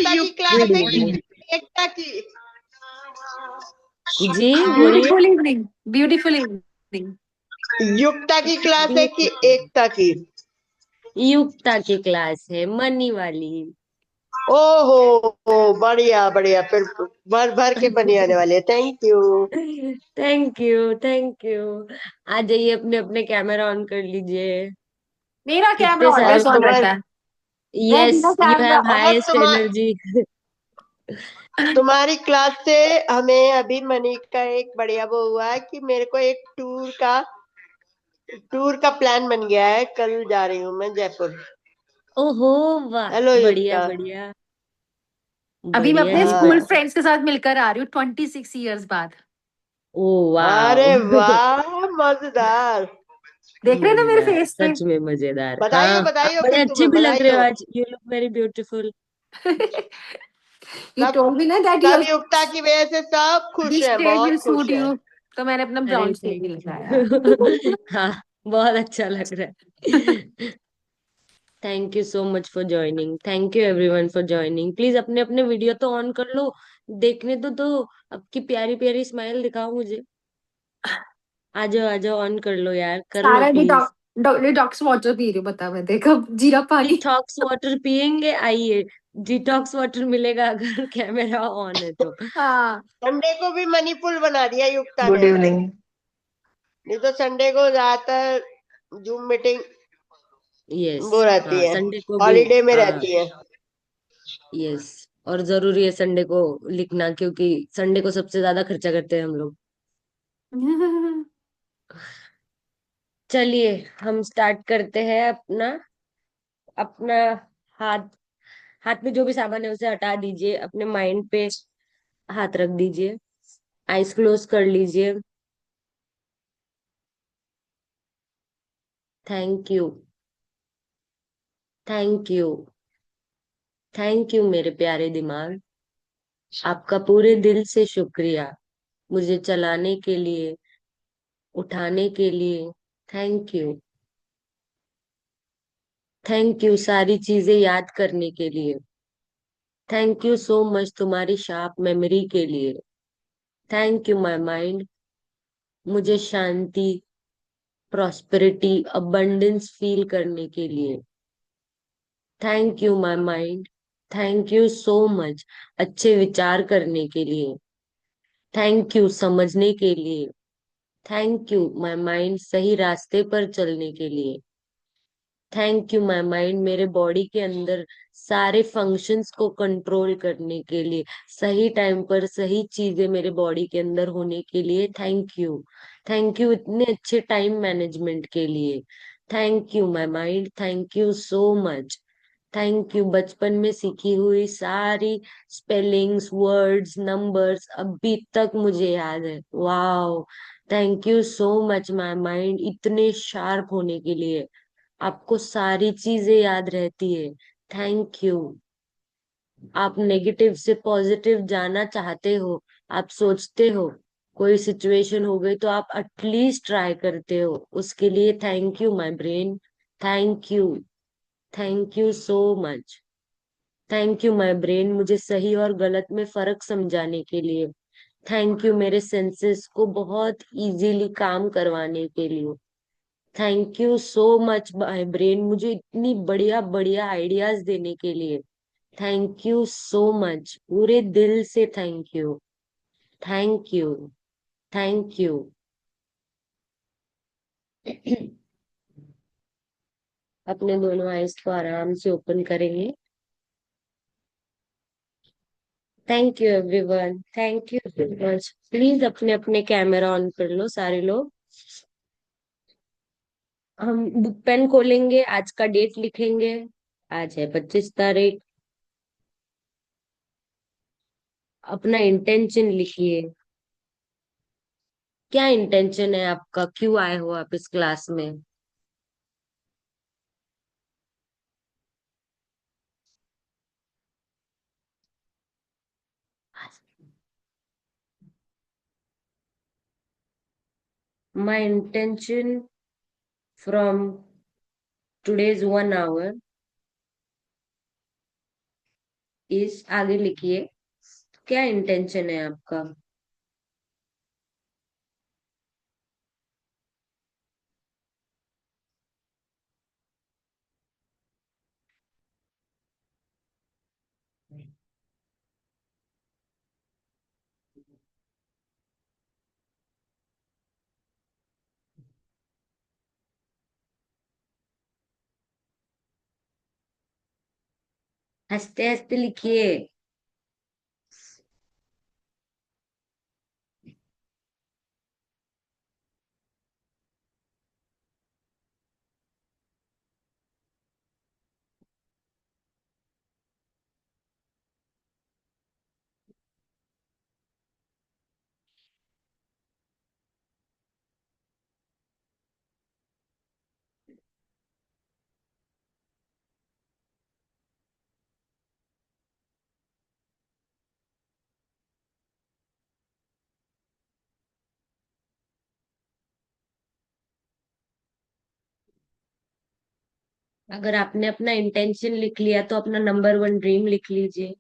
युक्ता की class good है कि इवनिंग एकता की? जी। बोलिए। Beautiful evening, beautiful evening. Yukta की क्लास है कि ब्यूटीफुल। एकता की? युक्ता की क्लास है, मनी वाली। ओहो, बढ़िया बढ़िया, फिर भर भर के बनी आने वाले। Thank you. Thank you, thank you. आ जाइए, अपने अपने कैमरा ऑन कर लीजिए। मेरा कैमरा कितने सारे ऑलवेज और ऑन तुम्हारे रहता है। यस, मेरा यू कैमरा। हैव और हाईएस्ट एनर्जी। तुम्हारी क्लास से हमें अभी मनी का एक बढ़िया वो हुआ है कि मेरे को एक टूर का प्लान बन गया है। कल जा रही हूँ मैं जयपुर। ओहो, वाह। हेलो बढ़िया युक्ता। बढ़िया। अभी मैं बढ़िया अपने जी, स्कूल हाँ। बढ़िया। फ्रेंड्स के साथ मिलकर आ रही हूँ 26 ईयर्स बाद। Oh wow. अरे वाह, मजेदार। देख रहे हैं ना मेरे मजेदार, फेस पे। सच में मजेदार। हाँ, बधाई हो, आप बधाई हो, बड़े फिर अच्छे तुम्हें भी लग बधाई रहे हो हो। आज। You look very beautiful. You सब told me ना that सब your युक्ता की वजह से सब खुश this हैं, shade will बहुत suit खुश हैं। you। तो मैंने अपना अरे ब्राउन शेड ही थैंक लगाया। यू। हाँ, बहुत अच्छा लग रहा है। Thank you so much for joining. Thank you everyone for joining. Please अपने अपने वीडियो तो ऑन कर लो। देखने तो आपकी प्यारी प्यारी स्माइल दिखाओ मुझे। आ जाओ, ऑन कर लो यार, कर लो सारा प्लीज। डिटॉक्स वाटर पी रही हूँ, बता मैं देखो जीरा पानी। डिटॉक्स वाटर पियेंगे, आइए। डिटॉक्स वाटर मिलेगा अगर कैमरा ऑन है तो। हाँ। संडे को भी मणिपुर बना दिया युक्ता गुड ने। इवनिंग। नहीं तो संडे को ज्यादातर जूम मीटिंग यस। वो रहती हाँ, है, संडे को भी। हॉलीडे में हाँ। रहती है। यस। और जरूरी है संडे को लिखना, क्योंकि संडे को सबसे ज्यादा खर्चा करते हैं हम लोग। चलिए, हम स्टार्ट करते हैं अपना अपना हाथ हाथ में जो भी सामान है उसे हटा दीजिए, अपने माइंड पे हाथ रख दीजिए। आइज क्लोज कर लीजिए। Thank you, thank you, thank you मेरे प्यारे दिमाग। आपका पूरे दिल से शुक्रिया, मुझे चलाने के लिए, उठाने के लिए। थैंक यू, थैंक यू सारी चीजें याद करने के लिए। थैंक यू सो मच तुम्हारी शार्प मेमोरी के लिए। थैंक यू माय माइंड, मुझे शांति, प्रॉस्पेरिटी, अबंडेंस फील करने के लिए। Thank you my mind, thank you so much अच्छे विचार करने के लिए। थैंक यू समझने के लिए। थैंक यू माय माइंड सही रास्ते पर चलने के लिए। थैंक यू माय माइंड मेरे बॉडी के अंदर सारे फंक्शंस को कंट्रोल करने के लिए, सही टाइम पर सही चीजें मेरे बॉडी के अंदर होने के लिए। थैंक यू, थैंक यू इतने अच्छे टाइम मैनेजमेंट के लिए। Thank you my mind, thank you so much. Thank you बचपन में सीखी हुई सारी स्पेलिंग्स, वर्ड्स, नंबर्स अभी तक मुझे याद है। Wow. Thank you so much my mind इतने शार्प होने के लिए। आपको सारी चीजें याद रहती है। Thank you. आप नेगेटिव से पॉजिटिव जाना चाहते हो, आप सोचते हो, कोई सिचुएशन हो गई तो आप एटलीस्ट ट्राई करते हो, उसके लिए thank you my brain. Thank you, thank you so much. Thank you my brain मुझे सही और गलत में फर्क समझाने के लिए। थैंक यू मेरे सेंसेस को बहुत इजीली काम करवाने के लिए। Thank you so much my brain मुझे इतनी बढ़िया बढ़िया आइडियाज देने के लिए। थैंक यू सो मच पूरे दिल से thank you, thank you, thank you. अपने दोनों आइज को आराम से ओपन करेंगे। Thank you everyone, thank you very much. Please अपने अपने कैमरा ऑन कर लो सारे लोग। हम बुक पेन खोलेंगे, आज का डेट लिखेंगे। आज है 25 तारीख। अपना इंटेंशन लिखिए। क्या इंटेंशन है आपका, क्यों आए हो आप इस क्लास में? My intention from today's 1 hour इस आगे लिखिए, क्या इंटेंशन है आपका? हंसते हंसते लिखिए। अगर आपने अपना इंटेंशन लिख लिया तो अपना नंबर वन ड्रीम लिख लीजिए।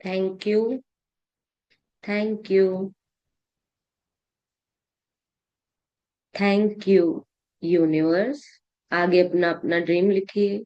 Thank you. Thank you. Thank you universe. आगे अपना अपना ड्रीम लिखिए।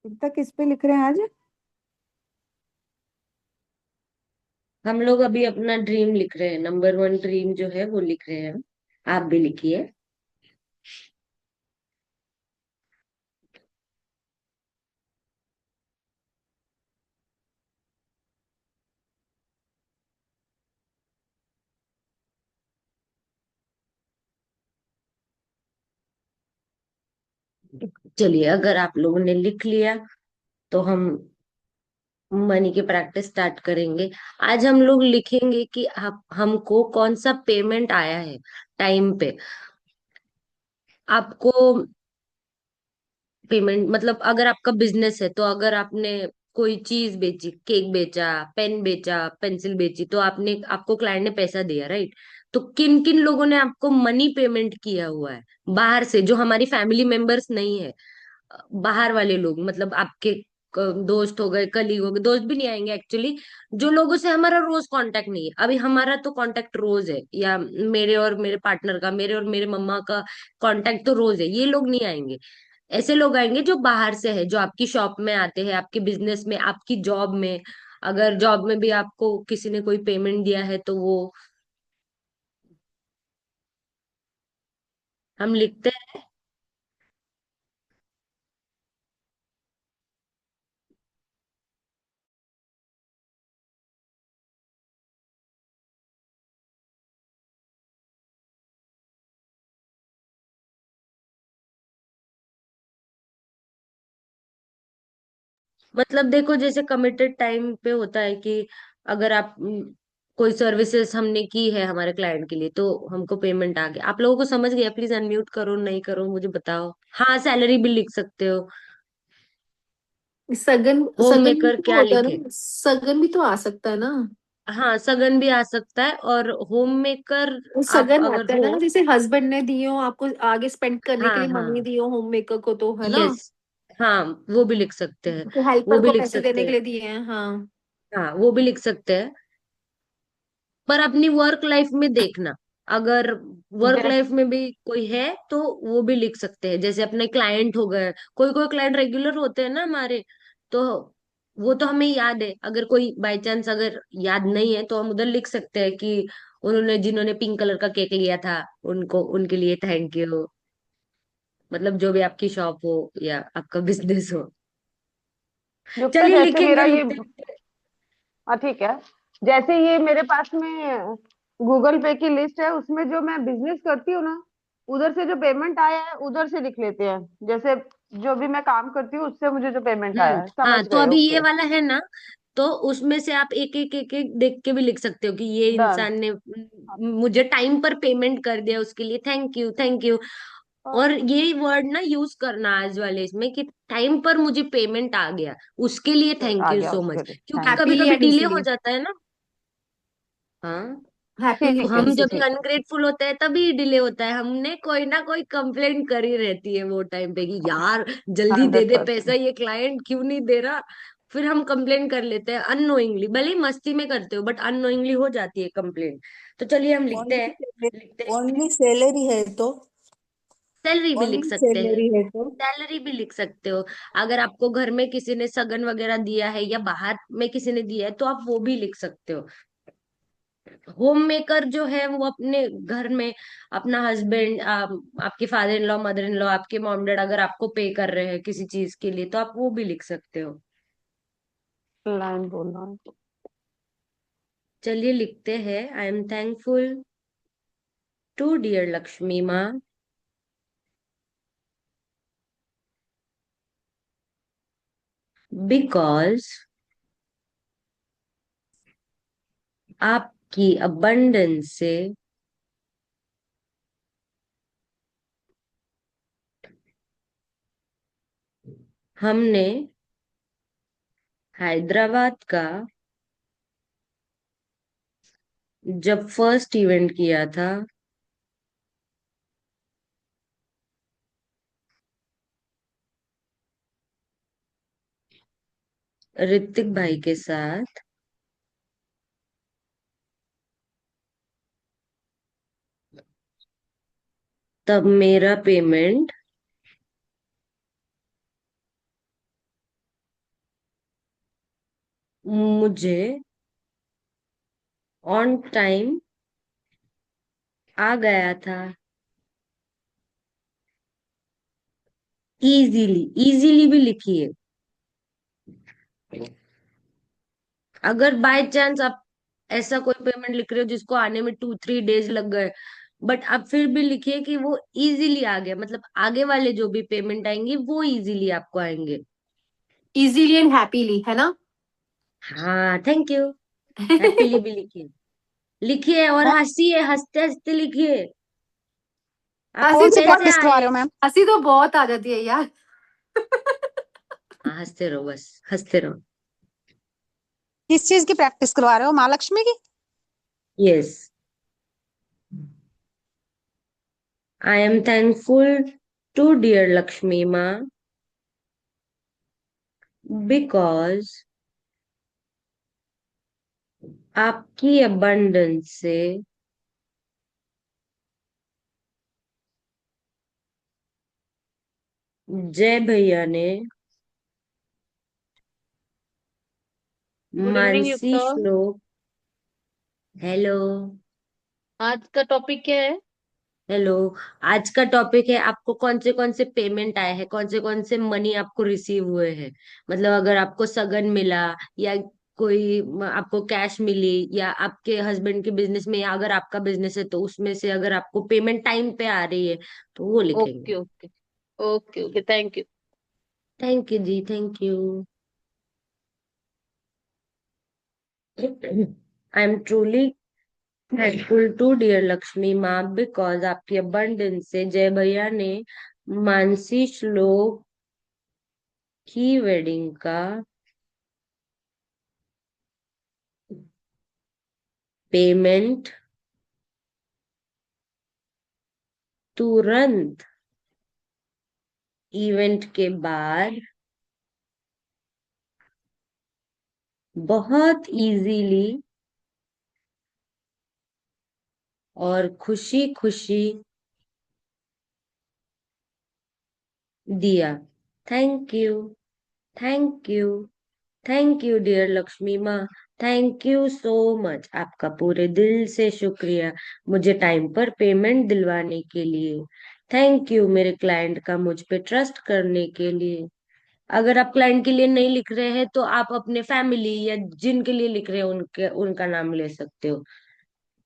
इतना किस पे लिख रहे हैं आज? हम लोग अभी अपना ड्रीम लिख रहे हैं, नंबर वन ड्रीम जो है वो लिख रहे हैं। आप भी लिखिए। चलिए, अगर आप लोगों ने लिख लिया तो हम मनी की प्रैक्टिस स्टार्ट करेंगे। आज हम लोग लिखेंगे कि आप हमको कौन सा पेमेंट आया है टाइम पे। आपको पेमेंट मतलब, अगर आपका बिजनेस है तो अगर आपने कोई चीज बेची, केक बेचा, पेन बेचा, पेंसिल बेची, तो आपने आपको क्लाइंट ने पैसा दिया, राइट? तो किन किन लोगों ने आपको मनी पेमेंट किया हुआ है बाहर से, जो हमारी फैमिली मेंबर्स नहीं है? बाहर वाले लोग, मतलब आपके दोस्त हो गए, कलीग हो गए, दोस्त भी नहीं आएंगे एक्चुअली। जो लोगों से हमारा रोज कांटेक्ट नहीं है, अभी हमारा तो कांटेक्ट रोज है, या मेरे और मेरे पार्टनर का, मेरे और मेरे मम्मा का कांटेक्ट तो रोज है, ये लोग नहीं आएंगे। ऐसे लोग आएंगे जो बाहर से है, जो आपकी शॉप में आते हैं, आपके बिजनेस में, आपकी जॉब में। अगर जॉब में भी आपको किसी ने कोई पेमेंट दिया है तो वो हम लिखते हैं। मतलब देखो, जैसे कमिटेड टाइम पे होता है कि अगर आप कोई सर्विसेज हमने की है हमारे क्लाइंट के लिए तो हमको पेमेंट आ गया। आप लोगों को समझ गया? प्लीज अनम्यूट करो, नहीं करो मुझे बताओ। हाँ, सैलरी भी लिख सकते हो। सगन होम सगन भी मेकर तो क्या होता है लिखे? ना, सगन भी तो आ सकता है ना। हाँ, सगन भी आ सकता है, और होम मेकर वो आप सगन अगर आता है हो। ना, जैसे हस्बैंड ने दिए हो आपको आगे स्पेंड करने के हाँ लिए मनी हाँ। दी हो होम मेकर को, तो है ना। यस। हाँ, वो भी लिख सकते हैं। तो वो हेल्पर भी को लिख पैसे सकते देने के हैं। लिए दिए हैं, हाँ। हाँ, वो भी लिख सकते हैं। पर अपनी वर्क लाइफ में देखना, अगर वर्क जैस लाइफ में भी कोई है तो वो भी लिख सकते हैं। जैसे अपने क्लाइंट हो गए, कोई कोई क्लाइंट रेगुलर होते हैं ना हमारे, तो वो तो हमें याद है। अगर कोई बाई चांस अगर याद नहीं है तो हम उधर लिख सकते हैं कि उन्होंने जिन्होंने पिंक कलर का केक लिया था, उनको उनके लिए थैंक यू। मतलब जो भी आपकी शॉप हो या आपका बिजनेस हो। युक्ता, चलिए जैसे मेरा लिखेंगे ये, लिखते लिखते। हाँ ठीक है, जैसे ये मेरे पास में गूगल पे की लिस्ट है, उसमें जो मैं बिजनेस करती हूँ ना, उधर से जो पेमेंट आया है उधर से लिख लेते हैं। जैसे जो भी मैं काम करती हूँ उससे मुझे जो पेमेंट आया है, हाँ, समझ तो गए? अभी ये ओके, वाला है ना, तो उसमें से आप एक एक एक एक देख के भी लिख सकते हो कि ये डन। इंसान ने मुझे टाइम पर पेमेंट कर दिया, उसके लिए थैंक यू, थैंक यू। और ये वर्ड ना यूज करना आज वाले इसमें कि टाइम पर मुझे पेमेंट आ गया, उसके लिए थैंक आ यू गया सो उसके मच, लिए, क्योंकि थैंक कभी हैप्पीली कभी एंड डिले हो इजीली। जाता है ना। हाँ, तो ठीक है, हम जब भी इजीली। अनग्रेटफुल होते हैं तभी डिले होता है, हमने कोई ना कोई कंप्लेंट करी रहती है वो टाइम पे कि यार जल्दी दे हंड्रेड दे पैसा, परसेंट ये क्लाइंट क्यों नहीं दे रहा। फिर हम कंप्लेंट कर लेते हैं अननोइंगली, भले ही मस्ती में करते हो बट अननोइंगली हो जाती है कंप्लेंट। तो चलिए हम लिखते ओनली हैं, लिखते हैं। ओनली सैलरी है तो, सैलरी भी लिख ओनली सकते हैं, सैलरी है तो। सैलरी भी लिख सकते हो। अगर आपको घर में किसी ने सगन वगैरह दिया है या बाहर में किसी ने दिया है तो आप वो भी लिख सकते हो। होम मेकर जो है वो अपने घर में अपना हस्बैंड, आपके father in law, mother in law, आपके मॉम डैड अगर आपको पे कर रहे हैं किसी चीज के लिए तो आप वो भी लिख सकते हो। लाइन बोलना है। चलिए लिखते हैं, I am thankful to dear Lakshmi माँ बिकॉज आपकी अबंडेंस से हमने हैदराबाद का जब फर्स्ट इवेंट किया था ऋतिक भाई के साथ, तब मेरा पेमेंट मुझे ऑन टाइम आ गया था। इजीली, इजीली भी लिखिए। अगर बाय चांस आप ऐसा कोई पेमेंट लिख रहे हो जिसको आने में 2-3 डेज लग गए, बट आप फिर भी लिखिए कि वो इजीली आ गया, मतलब आगे वाले जो भी पेमेंट आएंगे वो इजीली आपको आएंगे। इजीली एंड हैप्पीली, है ना? हाँ, थैंक यू। हैप्पीली भी लिखिए, लिखिए और मैम, हंसिए, हंसते हंसते लिखिए। आपको हंसी कौन सी तो बहुत कैसे प्रैक्टिस करवा आए? रहे हो मैम? हंसी तो बहुत आ जाती है यार। हाँ, हंसते रहो, बस हंसते रहो। किस चीज की प्रैक्टिस करवा रहे हो, माँ लक्ष्मी की? Yes, I am thankful to dear Lakshmi माँ बिकॉज आपकी अबंडेंस से जय भैया ने गुड इवनिंग मानसी युक्ता। श्लोक। हेलो। आज का टॉपिक क्या है? हेलो, आज का टॉपिक है आपको कौन से पेमेंट आए हैं, कौन से मनी आपको रिसीव हुए हैं। मतलब अगर आपको सगन मिला या कोई आपको कैश मिली, या आपके हस्बैंड के बिजनेस में, या अगर आपका बिजनेस है तो उसमें से अगर आपको पेमेंट टाइम पे आ रही है तो वो लिखेंगे। Okay okay. Okay okay, thank you. Thank you ji, thank you. I am truly thankful to dear Lakshmi माँ बिकॉज आपकी अबंडेंस से जय भैया ने मानसी श्लोक की वेडिंग का पेमेंट तुरंत इवेंट के बाद बहुत इजीली और खुशी खुशी दिया। Thank you, thank you, thank you dear Lakshmi माँ। थैंक यू सो मच, आपका पूरे दिल से शुक्रिया मुझे टाइम पर पेमेंट दिलवाने के लिए। थैंक यू मेरे क्लाइंट का मुझ पे ट्रस्ट करने के लिए। अगर आप क्लाइंट के लिए नहीं लिख रहे हैं तो आप अपने फैमिली या जिनके लिए लिख रहे हैं उनके उनका नाम ले सकते हो।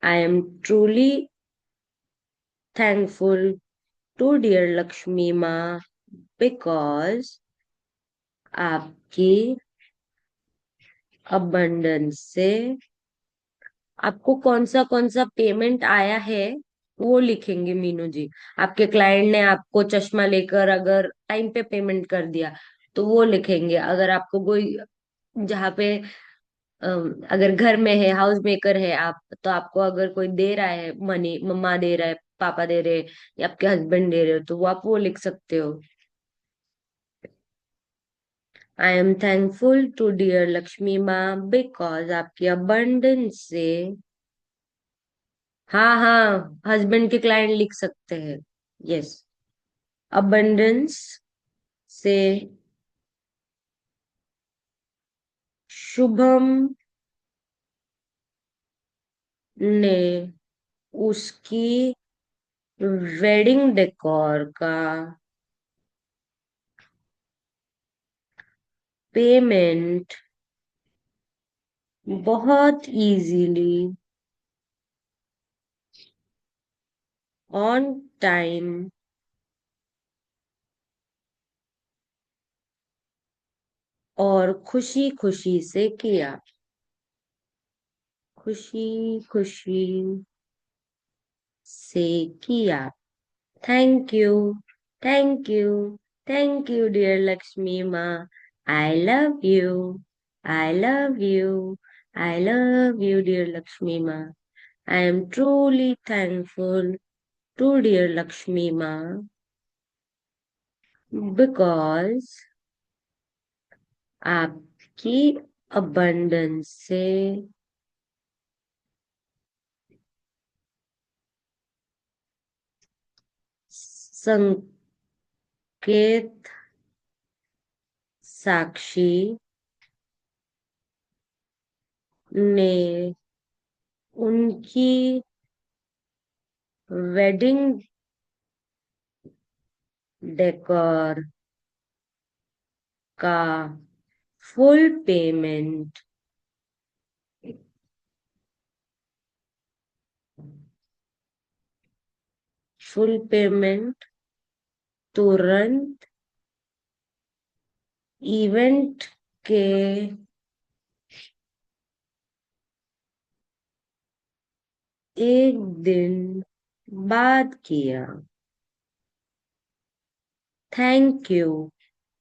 I am truly thankful to dear Lakshmi Ma because आपकी abundance से आपको कौन सा पेमेंट आया है वो लिखेंगे मीनू जी। आपके क्लाइंट ने आपको चश्मा लेकर अगर टाइम पे पेमेंट कर दिया तो वो लिखेंगे। अगर आपको कोई जहाँ पे अगर घर में है, हाउस मेकर है आप, तो आपको अगर कोई दे रहा है मनी, मम्मा दे रहा है, पापा दे रहे हैं या आपके हस्बैंड दे रहे हो, तो वो आप वो लिख सकते हो। I am thankful to dear Lakshmi माँ बिकॉज आपकी अबंडेंस से, हाँ हाँ, हस्बैंड के क्लाइंट लिख सकते हैं। यस, अबंडेंस से शुभम ने उसकी वेडिंग डेकोर का पेमेंट बहुत इजीली ऑन टाइम और खुशी खुशी से किया। खुशी खुशी से किया। Thank you, thank you, thank you dear Lakshmi माँ। I love you, I love you, I love you dear Lakshmi माँ। I am truly thankful to dear Lakshmi माँ बिकॉज आपकी अबंडेंस से संकेत साक्षी ने उनकी वेडिंग डेकोर का फुल पेमेंट तुरंत इवेंट के एक दिन बाद किया। Thank you,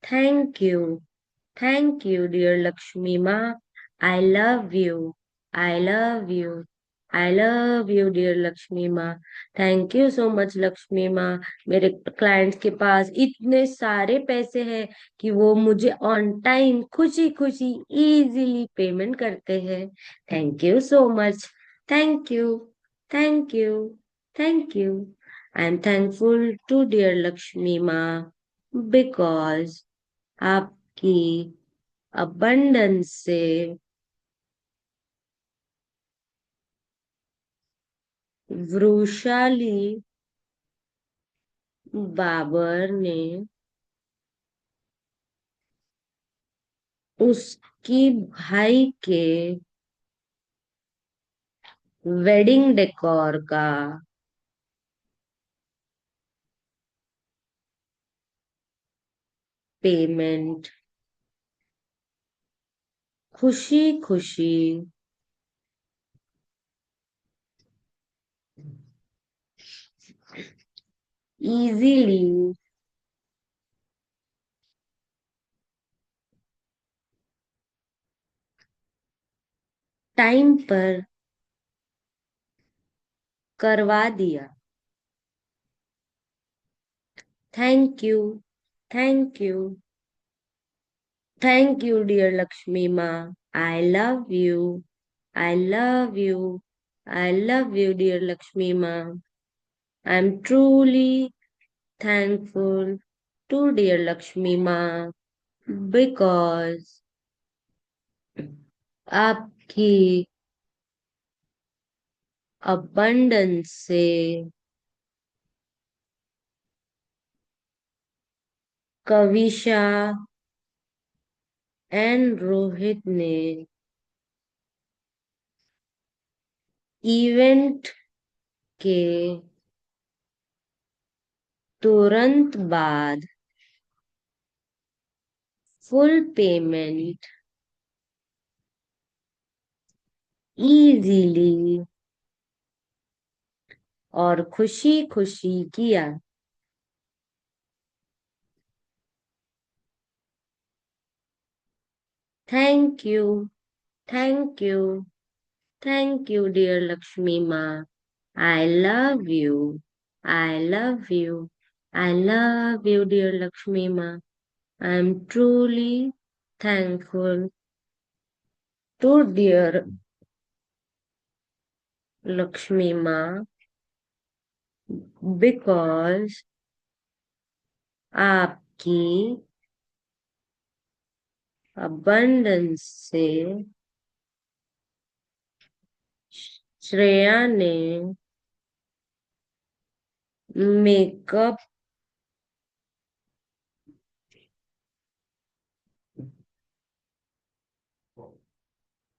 thank you, thank you dear Lakshmi माँ। I love you, I love you, I love you dear Lakshmi माँ। Thank you so much Lakshmi माँ। मेरे क्लाइंट्स के पास इतने सारे पैसे हैं कि वो मुझे ऑन टाइम खुशी खुशी इजीली पेमेंट करते हैं। Thank you so much, thank you, thank you, thank you. I am thankful to dear Lakshmi माँ बिकॉज आपकी अबंडेंस से वृषाली बाबर ने उसकी भाई के वेडिंग डेकोर का पेमेंट खुशी खुशी इजीली टाइम पर करवा दिया। Thank you, thank you, thank you dear Lakshmi माँ। I love you, I love you, I love you dear Lakshmi माँ। I am truly thankful to dear Lakshmi Ma because आपकी abundance से कविशा एंड रोहित ने इवेंट के तुरंत बाद फुल पेमेंट इजीली और खुशी खुशी किया। Thank you, thank you, thank you dear Lakshmi माँ। I love you, I love you, I love you dear Lakshmi माँ। I am truly thankful to dear Lakshmi Ma because आपकी abundance से श्रेया ने मेकअप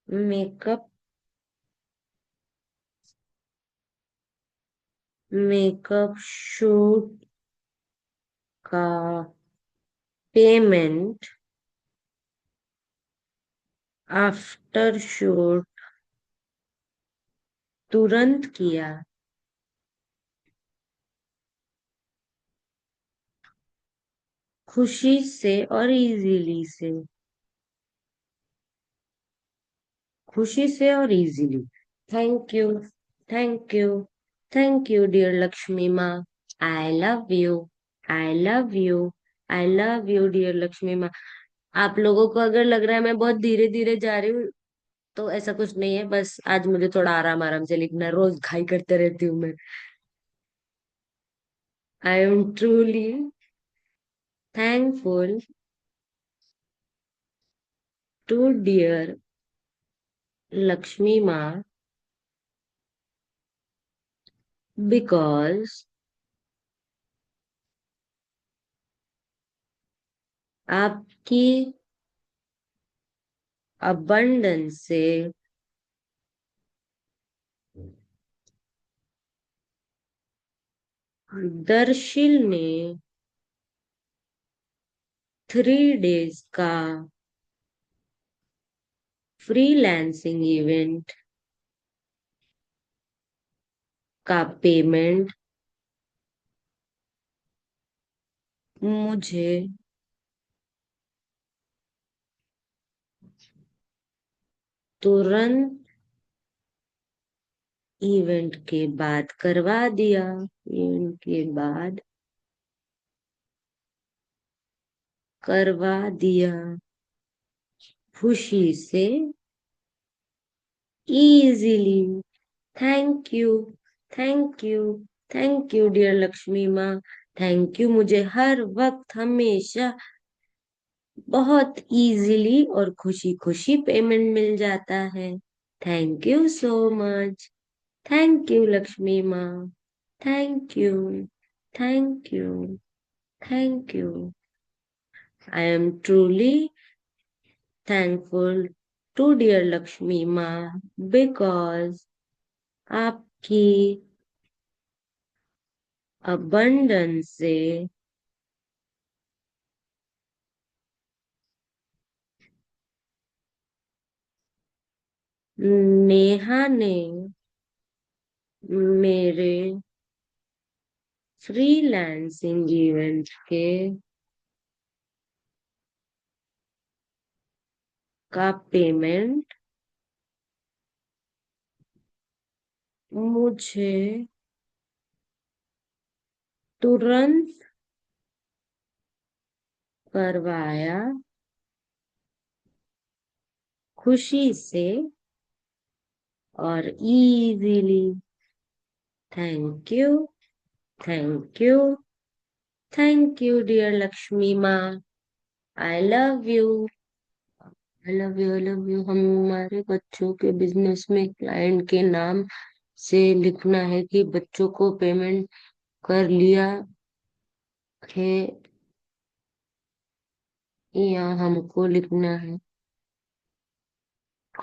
मेकअप मेकअप शूट का payment after shoot तुरंत किया। खुशी से और इजीली से, खुशी से और easily. Thank you, thank you, thank you dear Lakshmi माँ। I love you, I love you, I love you dear Lakshmi माँ। आप लोगों को अगर लग रहा है मैं बहुत धीरे धीरे जा रही हूँ तो ऐसा कुछ नहीं है, बस आज मुझे थोड़ा आराम आराम से लिखना है, रोज घाई करते रहती हूँ मैं। I am truly thankful to dear Lakshmi माँ बिकॉज आपकी abundance से दर्शिल ने 3 days का फ्रीलांसिंग इवेंट का पेमेंट मुझे तुरंत इवेंट के बाद करवा दिया। इवेंट के बाद करवा दिया, खुशी से, easily. Thank you, thank you, thank you dear Lakshmi माँ। थैंक यू, मुझे हर वक्त हमेशा बहुत इजीली और खुशी खुशी पेमेंट मिल जाता है। Thank you so much, thank you Lakshmi माँ, thank you, thank you, thank you. I am truly thankful to dear Lakshmi माँ बिकॉज आपकी abundance से नेहा ने मेरे फ्रीलांसिंग इवेंट के का पेमेंट मुझे तुरंत करवाया, खुशी से और easily. Thank you, thank you, thank you dear Lakshmi माँ। I love you, I love you, I love you. हमारे बच्चों के बिजनेस में क्लाइंट के नाम से लिखना है कि बच्चों को पेमेंट कर लिया है या हमको लिखना है।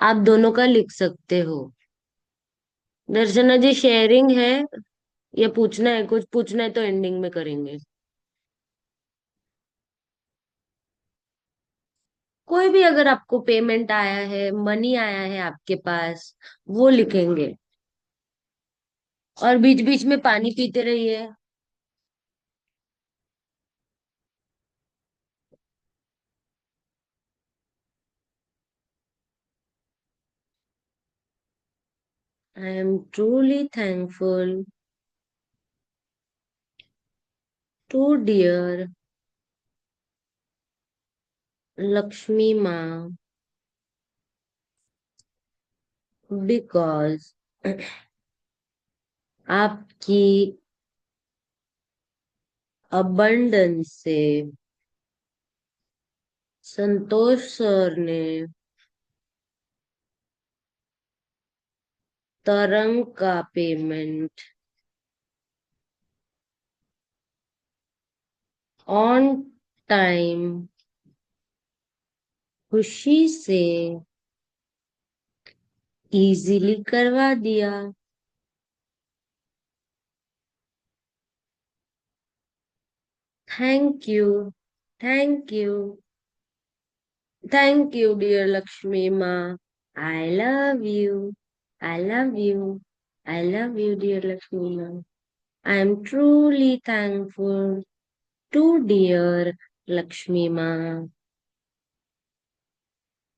आप दोनों का लिख सकते हो। दर्शना जी शेयरिंग है या पूछना है? कुछ पूछना है तो एंडिंग में करेंगे। कोई भी, अगर आपको पेमेंट आया है, मनी आया है आपके पास, वो लिखेंगे। और बीच बीच में पानी पीते रहिए। I am truly thankful to dear Lakshmi माँ बिकॉज आपकी अबंडेंस से संतोष सर ने तरंग का पेमेंट ऑन टाइम खुशी से इजीली करवा दिया। Thank you, thank you, thank you dear Lakshmi माँ। I love you, I love you, I love you dear Lakshmi माँ। I am truly thankful to dear Lakshmi माँ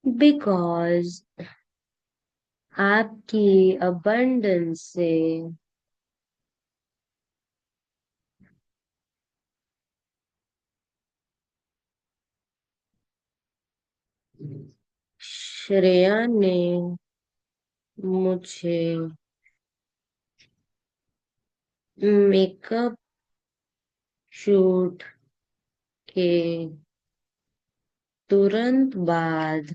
बिकॉज आपकी अबंडेंस से श्रेया ने मुझे मेकअप शूट के तुरंत बाद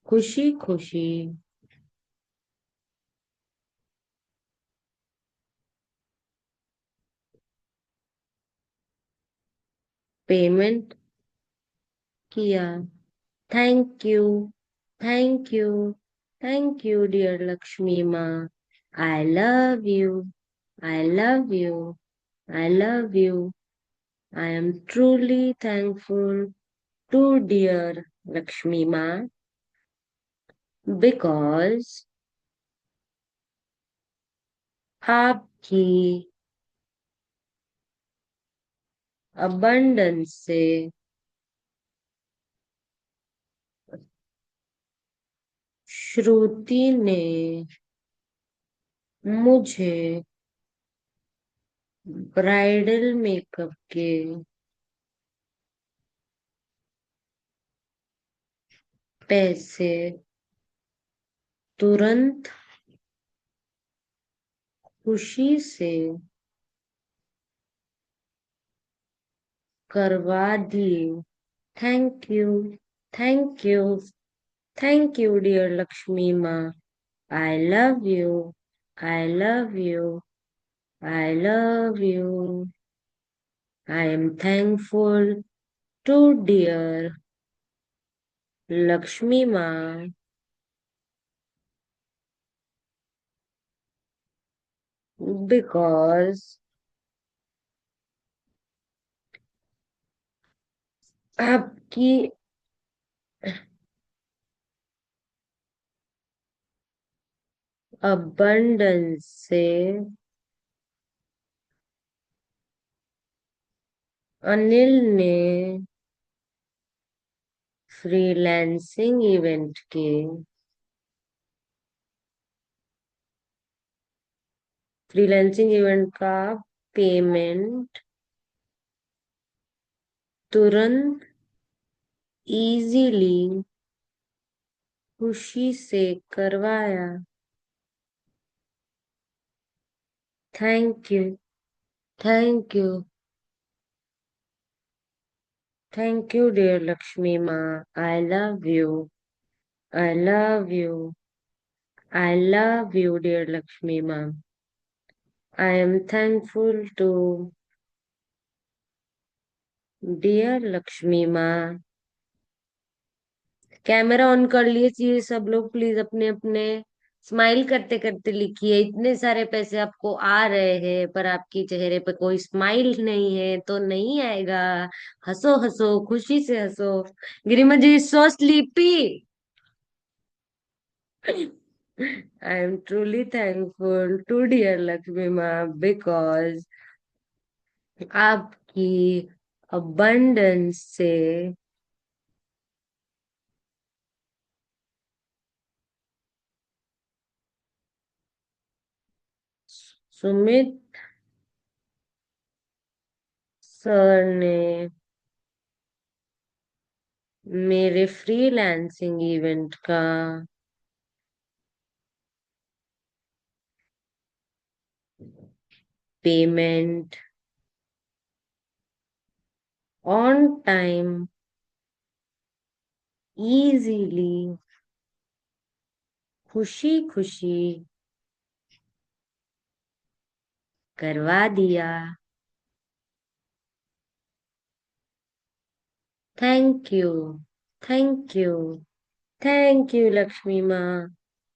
खुशी खुशी पेमेंट किया। Thank you, thank you, thank you dear Lakshmi माँ। I love you, I love you, I love you. I am truly thankful to dear Lakshmi माँ बिकॉज आपकी अबंडेंस से श्रुति ने मुझे ब्राइडल मेकअप के पैसे तुरंत खुशी से करवा दिए। Thank you, thank you, thank you dear Lakshmi माँ। I love you, I love you, I love you. I am thankful to dear Lakshmi माँ बिकॉज आपकी अबंडेंस से अनिल ने फ्रीलांसिंग इवेंट के का पेमेंट तुरंत इजीली खुशी से करवाया। Thank you, thank you, thank you dear Lakshmi माँ। I love you, I love you, I love you dear Lakshmi माँ। I am thankful to dear Lakshmi माँ। कैमरा ऑन कर लीजिए सब लोग प्लीज अपने अपने। स्माइल करते करते लिखिए। इतने सारे पैसे आपको आ रहे हैं पर आपके चेहरे पे कोई स्माइल नहीं है तो नहीं आएगा। हंसो हंसो, खुशी से हंसो। Girima ji so sleepy. I am truly thankful to dear Lakshmi Ma because आपकी abundance से सुमित सर ने मेरे फ्रीलांसिंग इवेंट का पेमेंट ऑन टाइम इजीली खुशी खुशी करवा दिया। Thank you, thank you, thank you Lakshmi Maa.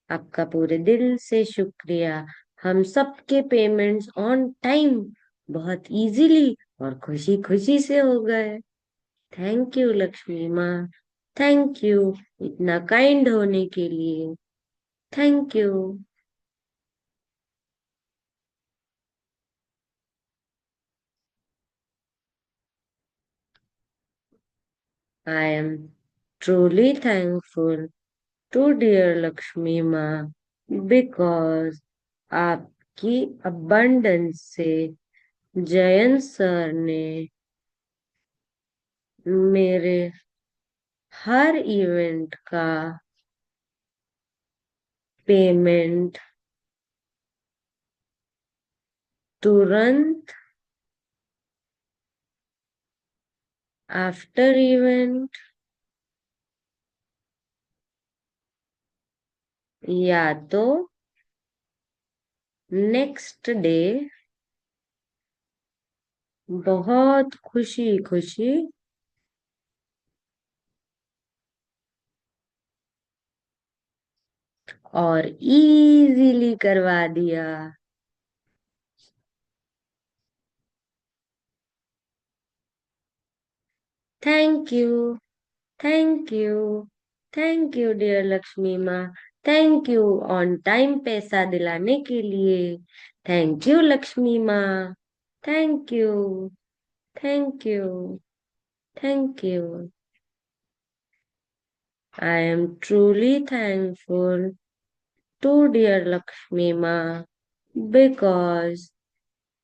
आपका पूरे दिल से शुक्रिया। हम सबके पेमेंट्स ऑन टाइम बहुत इजीली और खुशी खुशी से हो गए। थैंक यू लक्ष्मी माँ, थैंक यू इतना काइंड होने के लिए। Thank you. I am truly thankful to dear Lakshmi माँ बिकॉज आपकी अबंडेंस से जयंत सर ने मेरे हर इवेंट का पेमेंट तुरंत आफ्टर इवेंट या तो नेक्स्ट डे बहुत खुशी खुशी और इजीली करवा दिया। Thank you, thank you, thank you dear Lakshmi माँ। थैंक यू ऑन टाइम पैसा दिलाने के लिए। थैंक यू लक्ष्मी माँ, thank you, thank you, thank you. I am truly thankful to dear Lakshmi माँ because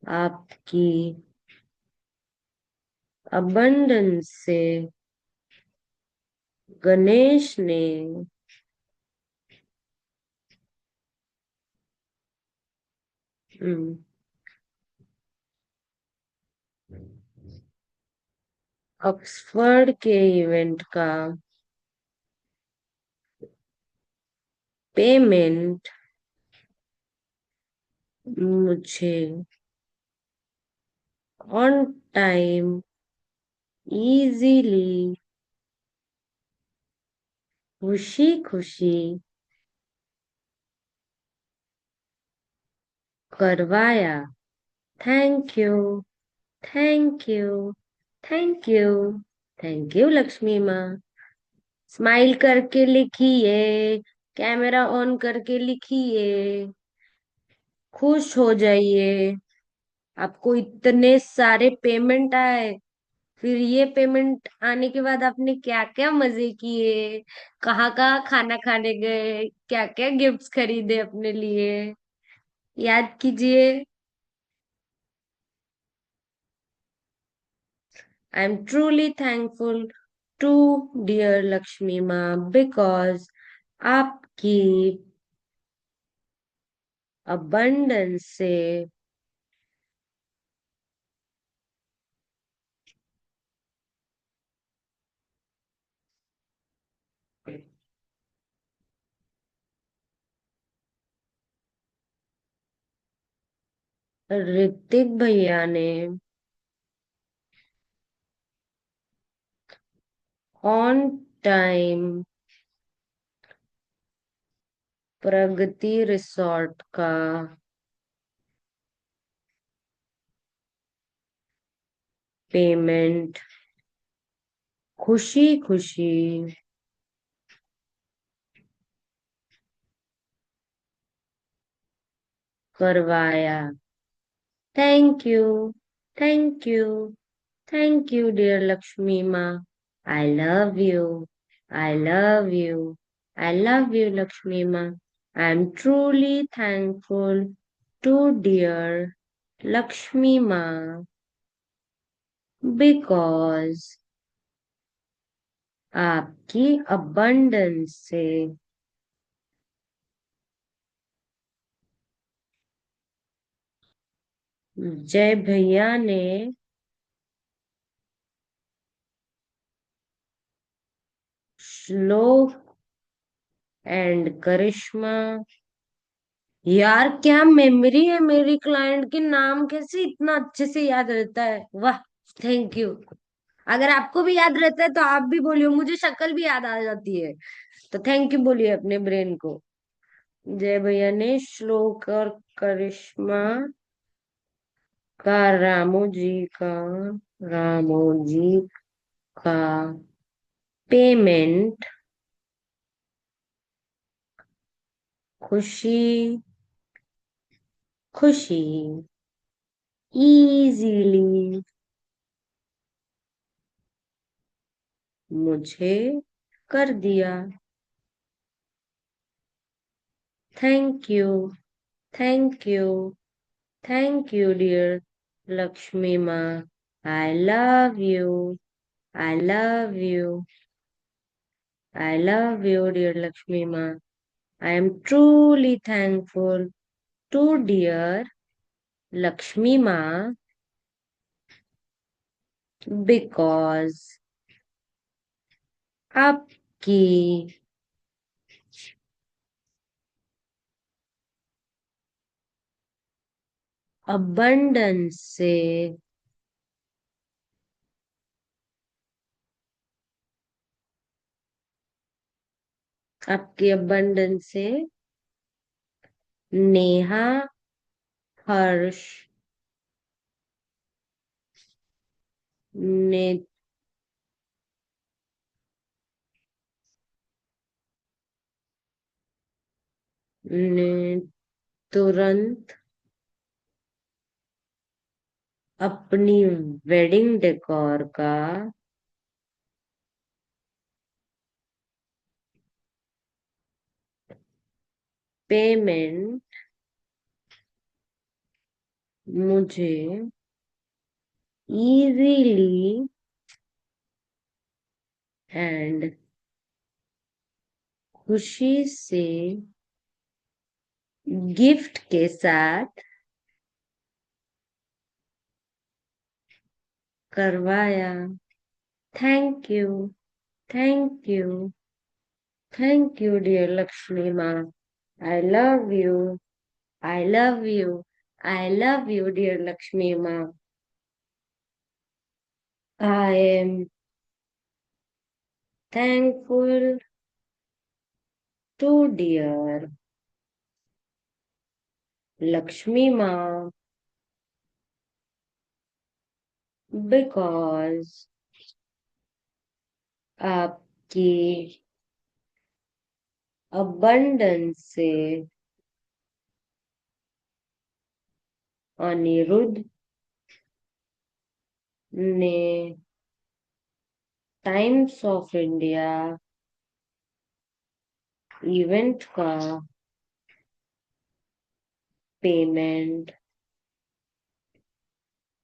आपकी abundance से गणेश ने ऑक्सफोर्ड के इवेंट का पेमेंट मुझे ऑन टाइम इजीली खुशी खुशी करवाया। Thank you, thank you, thank you, thank you Lakshmi माँ। स्माइल करके लिखिए, कैमरा ऑन करके लिखिए, खुश हो जाइए। आपको इतने सारे पेमेंट आए, फिर ये पेमेंट आने के बाद आपने क्या क्या मजे किए, कहाँ कहाँ खाना खाने गए, क्या क्या गिफ्ट्स खरीदे अपने लिए, याद कीजिए। I am truly thankful to dear Lakshmi माँ बिकॉज आपकी अबंडेंस से ऋतिक भैया ने ऑन टाइम प्रगति रिसोर्ट का पेमेंट खुशी खुशी करवाया। Thank you, thank you, thank you dear Lakshmi माँ। I love you, I love you, I love you Lakshmi माँ। I am truly thankful to dear Lakshmi माँ बिकॉज आपकी अबंडेंस से जय भैया ने श्लोक एंड करिश्मा, यार क्या मेमोरी है मेरी क्लाइंट के नाम कैसे इतना अच्छे से याद रहता है, वाह। Thank you. अगर आपको भी याद रहता है तो आप भी बोलिए, मुझे शक्ल भी याद आ जाती है, तो थैंक यू बोलिए अपने ब्रेन को। जय भैया ने श्लोक और करिश्मा का रामू जी का पेमेंट खुशी खुशी इजीली मुझे कर दिया। Thank you, thank you, thank you dear Lakshmi माँ। I love you, I love you, I love you dear Lakshmi माँ। I am truly thankful to dear Lakshmi माँ बिकॉज आपकी अबंडेंस से आपकी अबंडेंस से नेहा, हर्ष, ने ने तुरंत अपनी वेडिंग डेकोर का पेमेंट मुझे इजीली एंड खुशी से गिफ्ट के साथ करवाया। Thank you, thank you, thank you dear Lakshmi माँ। I love you, I love you, I love you dear Lakshmi माँ। I am thankful to dear Lakshmi Ma because आपकी abundance से अनिरुद्ध ने टाइम्स ऑफ इंडिया इवेंट का payment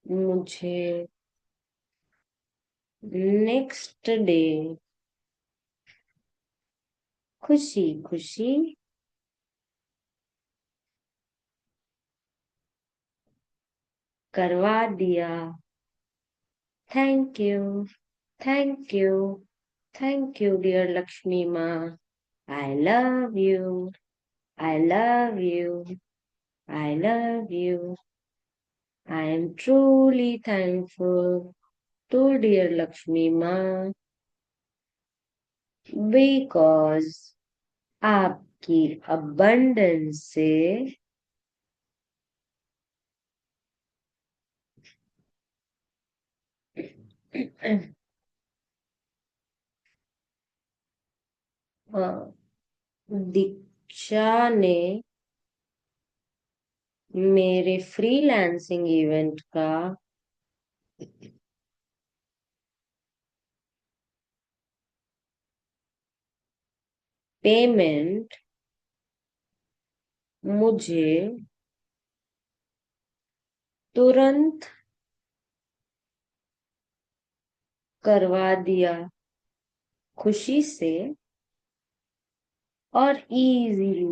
मुझे next day खुशी खुशी करवा दिया। Thank you, thank you, thank you dear Lakshmi माँ। I love you, I love you, I love you. I am truly thankful to dear Lakshmi Ma because आपकी आपकी abundance से दीक्षा ने मेरे फ्रीलांसिंग इवेंट का पेमेंट मुझे तुरंत करवा दिया, खुशी से और easily.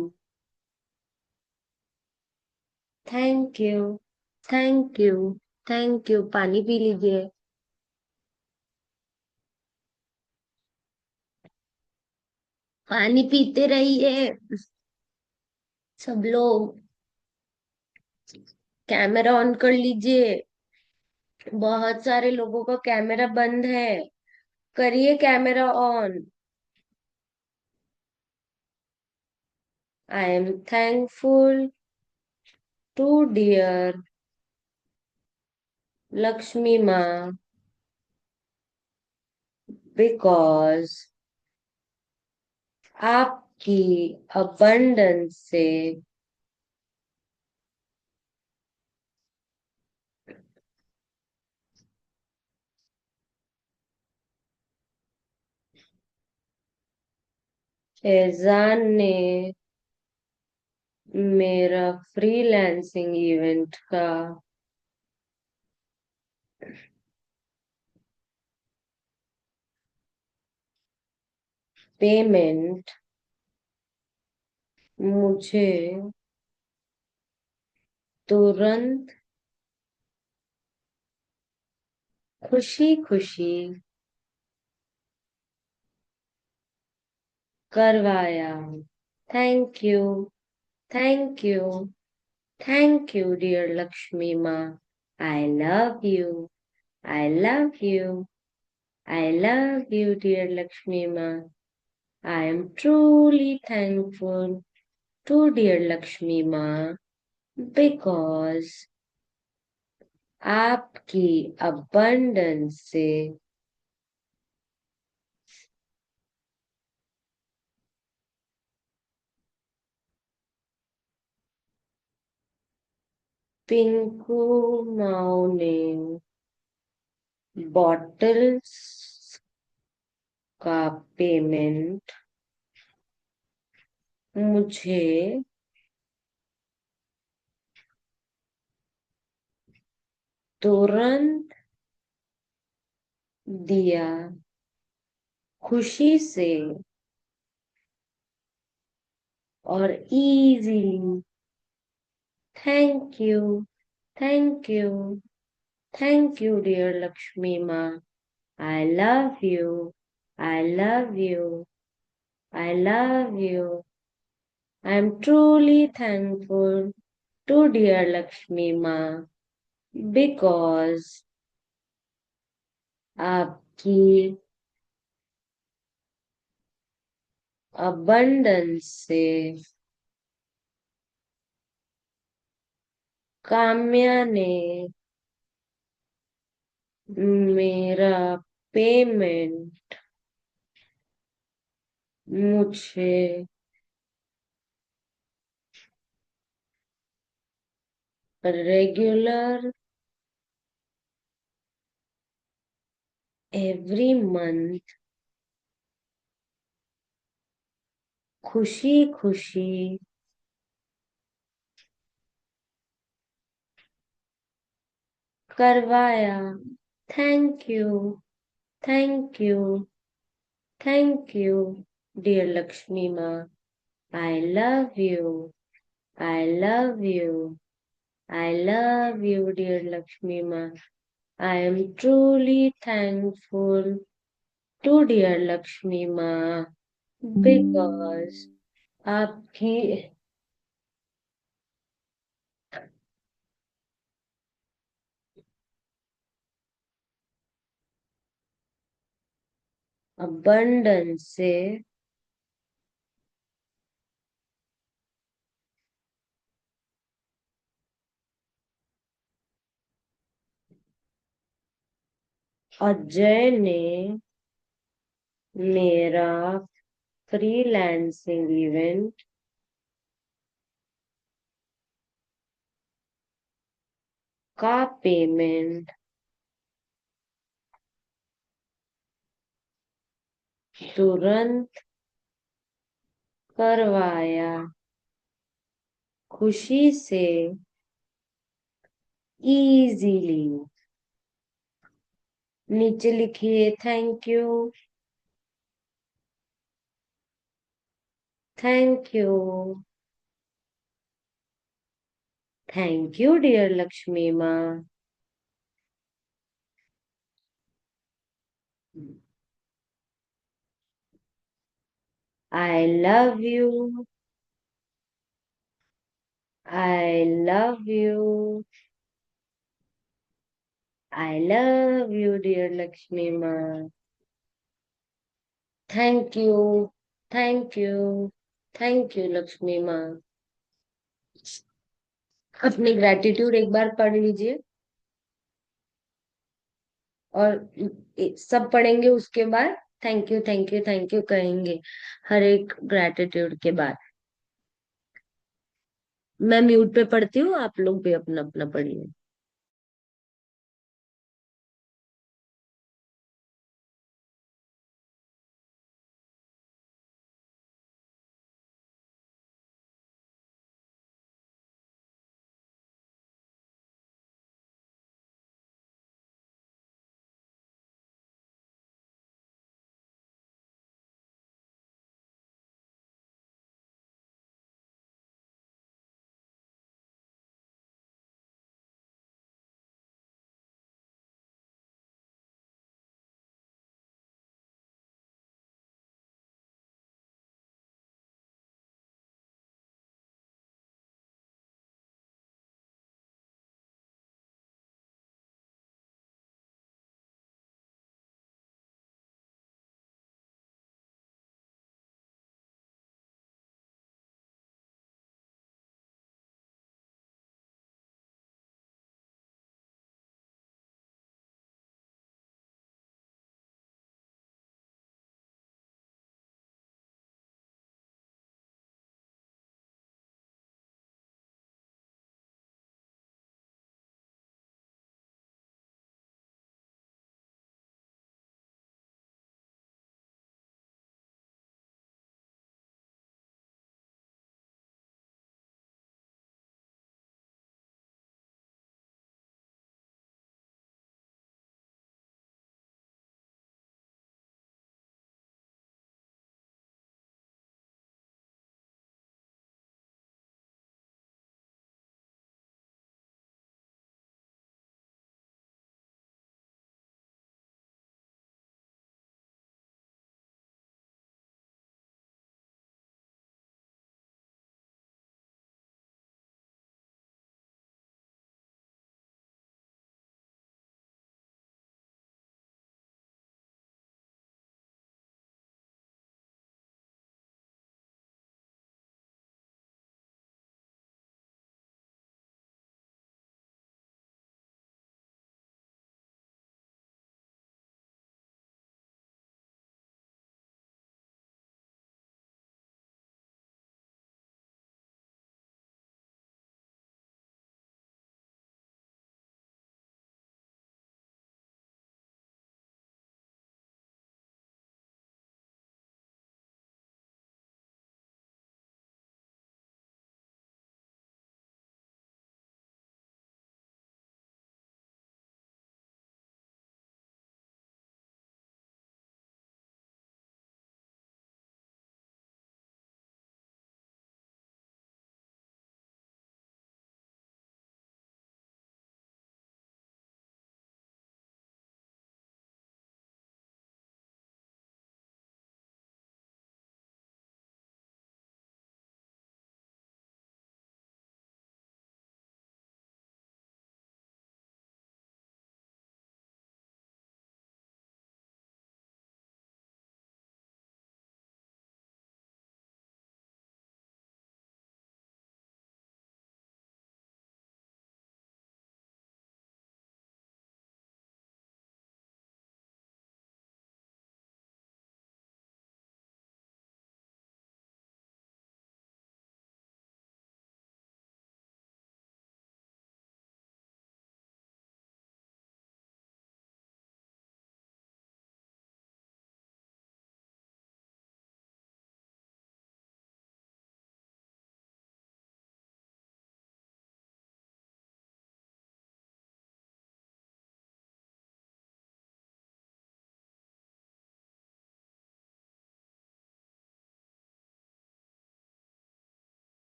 Thank you, thank you, thank you. पानी पी लीजिए। पानी पीते रहिए सब लोग। कैमरा ऑन कर लीजिए। बहुत सारे लोगों का कैमरा बंद है, करिए camera on. I am thankful to dear Lakshmi माँ बिकॉज आपकी अबंडेंस से फैजान ने मेरा फ्रीलांसिंग इवेंट का पेमेंट मुझे तुरंत खुशी खुशी करवाया। Thank you, thank you, thank you dear Lakshmi माँ। I love you, I love you, I love you dear Lakshmi माँ। I am truly thankful to dear Lakshmi माँ बिकॉज आपकी अबंडेंस से पिंकू माओ ने बॉटल्स का पेमेंट मुझे तुरंत दिया, खुशी से और easily. Thank you, thank you, thank you dear Lakshmi माँ। I love you, I love you, I love you. I am truly thankful to dear Lakshmi माँ बिकॉज आपकी अबंडेंस से काम्या ने मेरा पेमेंट मुझे रेगुलर एवरी मंथ खुशी खुशी करवाया। Thank you, thank you, thank you dear Lakshmi माँ। I love you, I love you, I love you dear Lakshmi माँ। I am truly thankful to dear Lakshmi माँ बिकॉज आपकी अबंडेंस से अजय ने मेरा फ्रीलांसिंग इवेंट का पेमेंट तुरंत करवाया। खुशी से, इजीली। नीचे लिखिए thank you, thank you, thank you dear Lakshmi माँ। I love you, I love you, I love you dear Lakshmi माँ। Thank you, thank you, thank you Lakshmi माँ। अपनी ग्रेटिट्यूड एक बार पढ़ लीजिए और सब पढ़ेंगे, उसके बाद thank you thank you thank you कहेंगे हर एक ग्रेटिट्यूड के बाद। मैं म्यूट पे पढ़ती हूँ, आप लोग भी अपना अपना पढ़िए।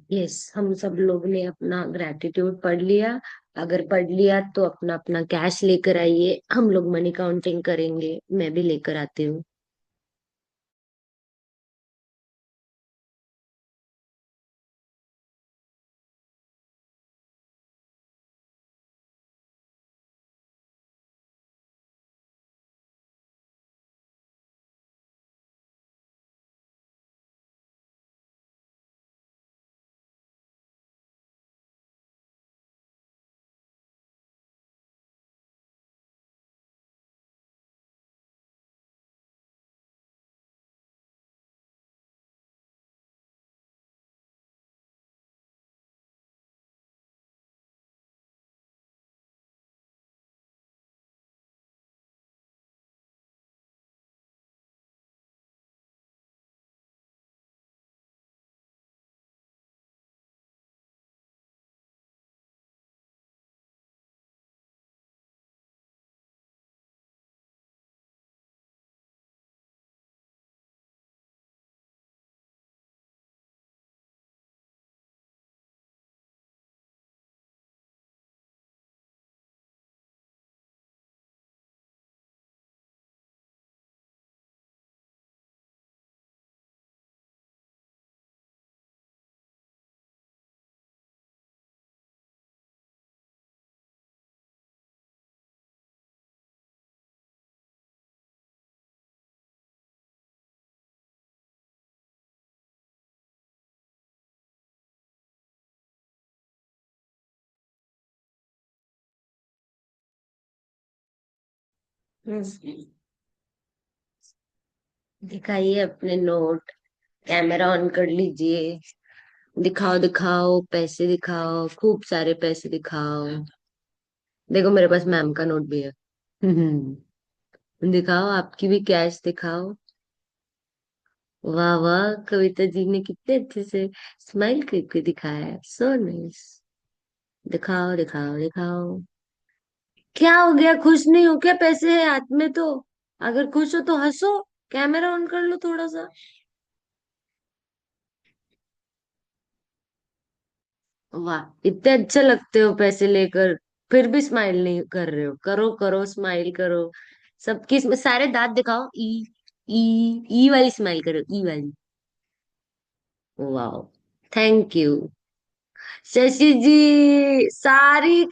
यस, हम सब लोग ने अपना ग्रेटिट्यूड पढ़ लिया। अगर पढ़ लिया तो अपना अपना कैश लेकर आइए, हम लोग मनी काउंटिंग करेंगे। मैं भी लेकर आती हूँ। दिखाइए अपने नोट। कैमरा ऑन कर लीजिए। दिखाओ दिखाओ, पैसे दिखाओ, खूब सारे पैसे दिखाओ। देखो मेरे पास मैम का नोट भी है। दिखाओ, आपकी भी कैश दिखाओ। वाह वाह, कविता जी ने कितने अच्छे से स्माइल करके दिखाया है। So nice. दिखाओ दिखाओ दिखाओ। क्या हो गया, खुश नहीं हो क्या? पैसे है हाथ में तो। अगर खुश हो तो हंसो। कैमरा ऑन कर लो थोड़ा सा। वाह, इतने अच्छे लगते हो पैसे लेकर, फिर भी स्माइल नहीं कर रहे हो। करो करो, स्माइल करो। सबकी सारे दांत दिखाओ। ई ई ई वाली स्माइल करो, ई वाली। वाह, थैंक यू शशि जी। सारी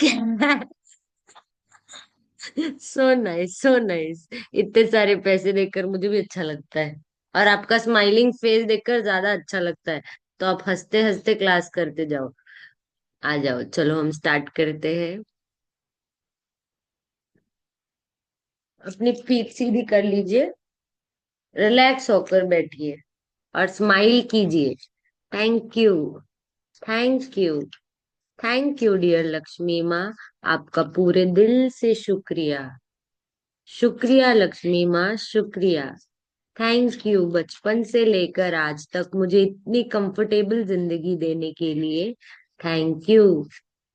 सो नाइस सो नाइस। इतने सारे पैसे देखकर मुझे भी अच्छा लगता है। और आपका स्माइलिंग फेस देखकर ज्यादा अच्छा लगता है। तो आप हंसते हंसते क्लास करते जाओ। आ जाओ, चलो हम स्टार्ट करते हैं। अपनी पीठ सीधी कर लीजिए। रिलैक्स होकर बैठिए और स्माइल कीजिए। Thank you, thank you, thank you dear Lakshmi Maa. आपका पूरे दिल से शुक्रिया। शुक्रिया लक्ष्मी माँ, शुक्रिया। थैंक यू बचपन से लेकर आज तक मुझे इतनी कंफर्टेबल जिंदगी देने के लिए। Thank you,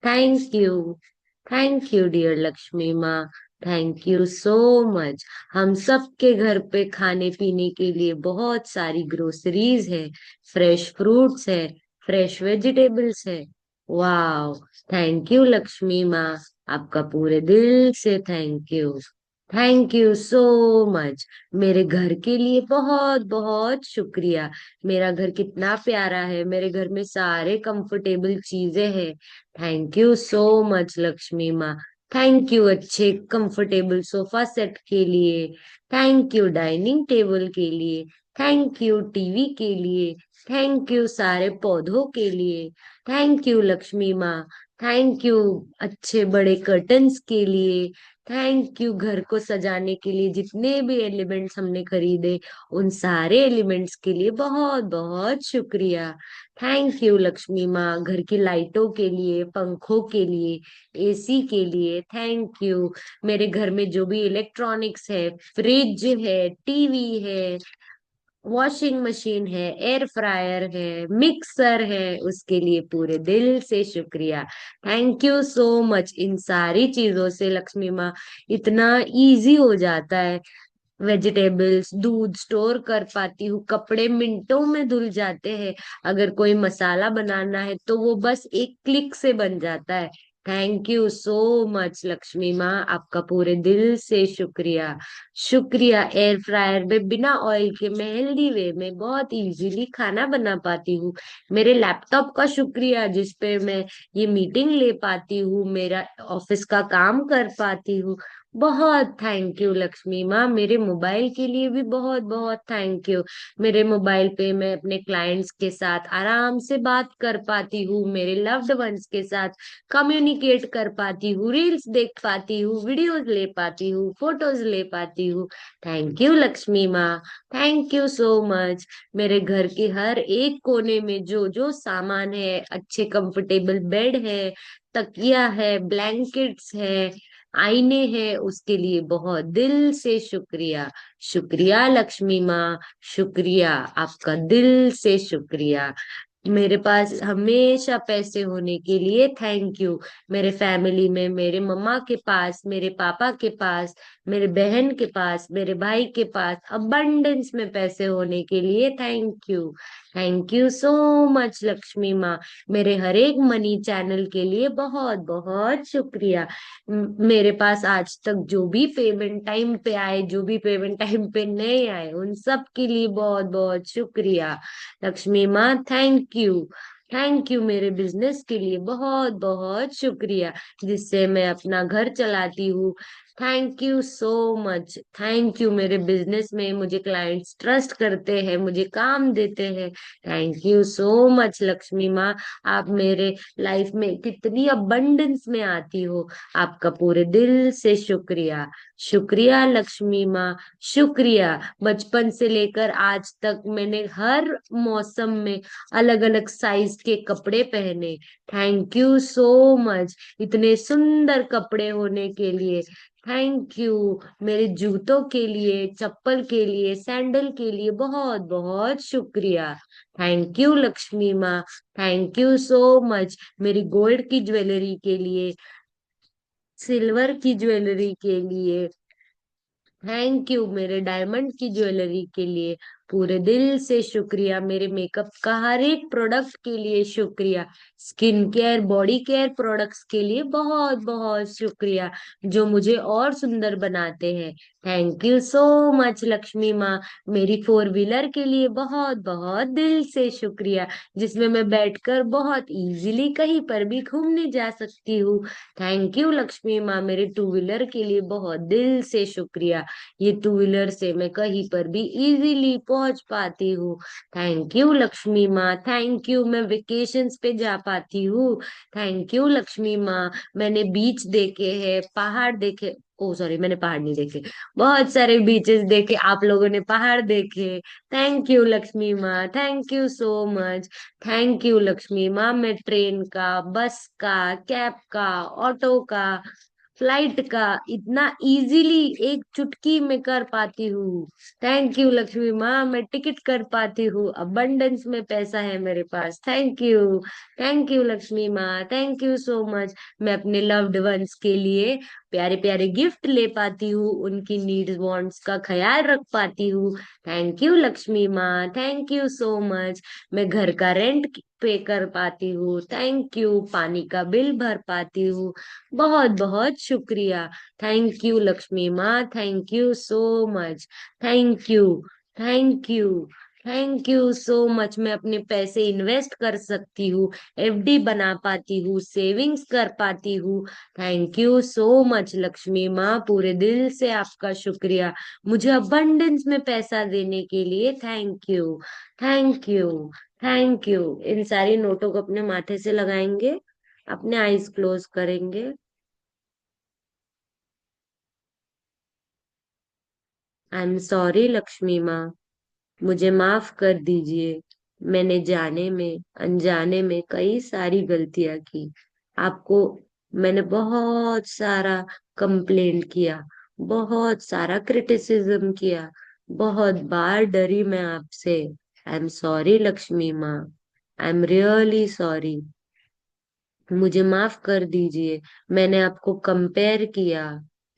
thank you, thank you dear Lakshmi माँ। Thank you so much. हम सबके घर पे खाने पीने के लिए बहुत सारी ग्रोसरीज है। फ्रेश फ्रूट्स है, फ्रेश वेजिटेबल्स है। वाह, थैंक यू लक्ष्मी माँ। आपका पूरे दिल से thank you. Thank you so much. मेरे घर के लिए बहुत बहुत शुक्रिया। मेरा घर कितना प्यारा है, मेरे घर में सारे कंफर्टेबल चीजें हैं। Thank you so much Lakshmi माँ। थैंक यू अच्छे कंफर्टेबल सोफा सेट के लिए। थैंक यू डाइनिंग टेबल के लिए। थैंक यू टीवी के लिए। थैंक यू सारे पौधों के लिए। थैंक यू लक्ष्मी माँ। थैंक यू अच्छे बड़े कर्टन्स के लिए। थैंक यू घर को सजाने के लिए जितने भी एलिमेंट्स हमने खरीदे, उन सारे एलिमेंट्स के लिए बहुत बहुत शुक्रिया। थैंक यू लक्ष्मी माँ, घर की लाइटों के लिए, पंखों के लिए, एसी के लिए। Thank you. मेरे घर में जो भी इलेक्ट्रॉनिक्स है, फ्रिज है, टीवी है, वॉशिंग मशीन है, एयर फ्रायर है, मिक्सर है, उसके लिए पूरे दिल से शुक्रिया। Thank you so much. इन सारी चीजों से लक्ष्मी माँ इतना इजी हो जाता है। वेजिटेबल्स, दूध स्टोर कर पाती हूँ, कपड़े मिनटों में धुल जाते हैं, अगर कोई मसाला बनाना है तो वो बस एक क्लिक से बन जाता है। Thank you so much Lakshmi Maa, आपका पूरे दिल से शुक्रिया। शुक्रिया, एयर फ्रायर में बिना ऑयल के मैं हेल्दी वे में बहुत इजीली खाना बना पाती हूँ। मेरे लैपटॉप का शुक्रिया, जिस पे मैं ये मीटिंग ले पाती हूँ, मेरा ऑफिस का काम कर पाती हूँ। बहुत थैंक यू लक्ष्मी माँ। मेरे मोबाइल के लिए भी बहुत बहुत थैंक यू। मेरे मोबाइल पे मैं अपने क्लाइंट्स के साथ आराम से बात कर पाती हूँ, मेरे लव्ड वंस के साथ कम्युनिकेट कर पाती हूँ, रील्स देख पाती हूँ, वीडियोस ले पाती हूँ, फोटोज ले पाती हूँ। थैंक यू लक्ष्मी माँ, थैंक यू सो मच। मेरे घर के हर एक कोने में जो जो सामान है, अच्छे कंफर्टेबल बेड है, तकिया है, ब्लैंकेट्स है, आईने हैं, उसके लिए बहुत दिल से शुक्रिया। शुक्रिया लक्ष्मी माँ, शुक्रिया, आपका दिल से शुक्रिया। मेरे पास हमेशा पैसे होने के लिए थैंक यू। मेरे फैमिली में, मेरे मम्मा के पास, मेरे पापा के पास, मेरे बहन के पास, मेरे भाई के पास अबंडेंस में पैसे होने के लिए thank you. Thank you so much Lakshmi माँ। मेरे हर एक मनी चैनल के लिए बहुत बहुत शुक्रिया। मेरे पास आज तक जो भी पेमेंट टाइम पे आए, जो भी पेमेंट टाइम पे नहीं आए, उन सब के लिए बहुत बहुत शुक्रिया लक्ष्मी माँ। Thank you, thank you. मेरे बिजनेस के लिए बहुत बहुत शुक्रिया, जिससे मैं अपना घर चलाती हूँ। Thank you so much, thank you. मेरे बिजनेस में मुझे क्लाइंट्स ट्रस्ट करते हैं, मुझे काम देते हैं। Thank you so much Lakshmi माँ। आप मेरे लाइफ में कितनी अबंडेंस में आती हो, आपका पूरे दिल से शुक्रिया। शुक्रिया लक्ष्मी माँ, शुक्रिया। बचपन से लेकर आज तक मैंने हर मौसम में अलग अलग साइज के कपड़े पहने। थैंक यू सो मच, इतने सुंदर कपड़े होने के लिए। Thank you. मेरे जूतों के लिए, चप्पल के लिए, सैंडल के लिए बहुत बहुत शुक्रिया। थैंक यू लक्ष्मी माँ, थैंक यू सो मच। मेरी गोल्ड की ज्वेलरी के लिए, सिल्वर की ज्वेलरी के लिए थैंक यू। मेरे डायमंड की ज्वेलरी के लिए पूरे दिल से शुक्रिया। मेरे मेकअप का हर एक प्रोडक्ट के लिए शुक्रिया। Skin care, body care products के लिए बहुत बहुत शुक्रिया, जो मुझे और सुंदर बनाते हैं। Thank you so much Lakshmi माँ। मेरी फोर व्हीलर के लिए बहुत बहुत दिल से शुक्रिया, जिसमें मैं बैठकर बहुत इजीली कहीं पर भी घूमने जा सकती हूँ। थैंक यू लक्ष्मी माँ। मेरे टू व्हीलर के लिए बहुत दिल से शुक्रिया, ये टू व्हीलर से मैं कहीं पर भी इजीली पहुंच पाती हूँ। थैंक यू लक्ष्मी माँ, थैंक यू। मैं वेकेशंस पे जा पाती हूँ। थैंक यू लक्ष्मी माँ। मैंने बीच देखे हैं, पहाड़ देखे, ओ सॉरी, मैंने पहाड़ नहीं देखे, बहुत सारे बीचेस देखे, आप लोगों ने पहाड़ देखे। थैंक यू लक्ष्मी माँ, thank you so much. Thank you Lakshmi माँ। मैं ट्रेन का, बस का, कैब का, ऑटो का, फ्लाइट का इतना इजीली एक चुटकी में कर पाती हूँ। थैंक यू लक्ष्मी माँ। मैं टिकट कर पाती हूँ, अबंडेंस में पैसा है मेरे पास। थैंक यू लक्ष्मी माँ, थैंक यू सो मच। मैं अपने लव्ड वंस के लिए प्यारे प्यारे गिफ्ट ले पाती हूँ, उनकी नीड्स वांट्स का ख्याल रख पाती हूँ। थैंक यू लक्ष्मी माँ, थैंक यू सो मच। मैं घर का रेंट पे कर पाती हूँ। Thank you. पानी का बिल भर पाती हूँ। बहुत बहुत शुक्रिया। थैंक यू लक्ष्मी माँ, thank you so much. Thank you, thank you, thank you so much. मैं अपने पैसे इन्वेस्ट कर सकती हूँ, एफडी बना पाती हूँ, सेविंग्स कर पाती हूँ। Thank you so much Lakshmi माँ, पूरे दिल से आपका शुक्रिया, मुझे अबंडेंस में पैसा देने के लिए। Thank you, thank you, thank you. इन सारी नोटों को अपने माथे से लगाएंगे, अपने आईज क्लोज करेंगे। आई एम सॉरी लक्ष्मी माँ, मुझे माफ कर दीजिए। मैंने जाने में अनजाने में कई सारी गलतियां की। आपको मैंने बहुत सारा कंप्लेंट किया, बहुत सारा क्रिटिसिज्म किया, बहुत बार डरी मैं आपसे। आई एम सॉरी लक्ष्मी माँ, आई एम रियली सॉरी। मुझे माफ कर दीजिए। मैंने आपको कंपेयर किया,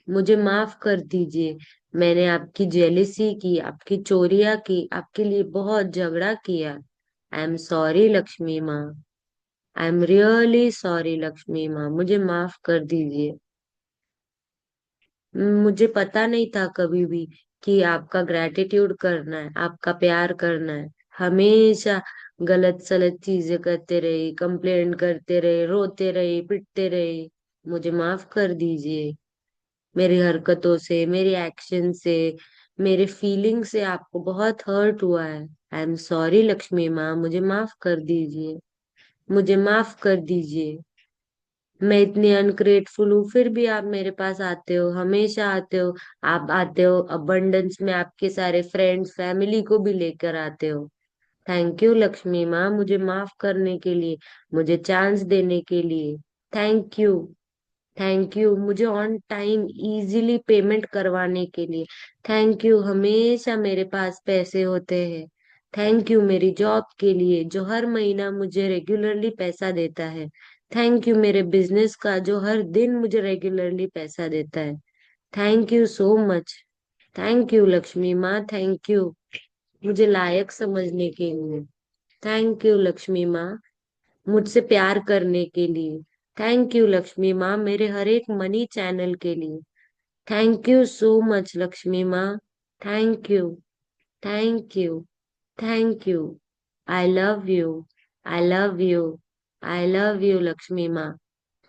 मुझे माफ कर दीजिए। मैंने आपकी जेलिसी की, आपकी चोरियां की, आपके लिए बहुत झगड़ा किया। आई एम सॉरी लक्ष्मी माँ। I am really sorry Lakshmi माँ, मुझे माफ कर दीजिए। मुझे पता नहीं था कभी भी कि आपका ग्रेटिट्यूड करना है, आपका प्यार करना है। हमेशा गलत सलत चीजें करते रहे, कंप्लेंट करते रहे, रोते रहे, पिटते रहे। मुझे माफ कर दीजिए। मेरी हरकतों से, मेरी एक्शन से, मेरे फीलिंग से आपको बहुत हर्ट हुआ है। आई एम सॉरी लक्ष्मी माँ, मुझे माफ कर दीजिए। मुझे माफ कर दीजिए। मैं इतनी अनग्रेटफुल हूँ, फिर भी आप मेरे पास आते हो, हमेशा आते हो। आप आते हो अबंडेंस में, आपके सारे फ्रेंड्स फैमिली को भी लेकर आते हो। थैंक यू लक्ष्मी माँ, मुझे माफ करने के लिए, मुझे चांस देने के लिए। Thank you. थैंक यू मुझे ऑन टाइम इजीली पेमेंट करवाने के लिए। थैंक यू हमेशा मेरे पास पैसे होते हैं। थैंक यू मेरी जॉब के लिए जो हर महीना मुझे रेगुलरली पैसा देता है। थैंक यू मेरे बिजनेस का जो हर दिन मुझे रेगुलरली पैसा देता है। Thank you so much. Thank you Lakshmi माँ, थैंक यू मुझे लायक समझने के लिए। थैंक यू लक्ष्मी माँ, मुझसे प्यार करने के लिए। थैंक यू लक्ष्मी माँ, मेरे हर एक मनी चैनल के लिए। Thank you so much Lakshmi माँ। Thank you. Thank you. Thank you. I love you. I love you. I love you Lakshmi माँ।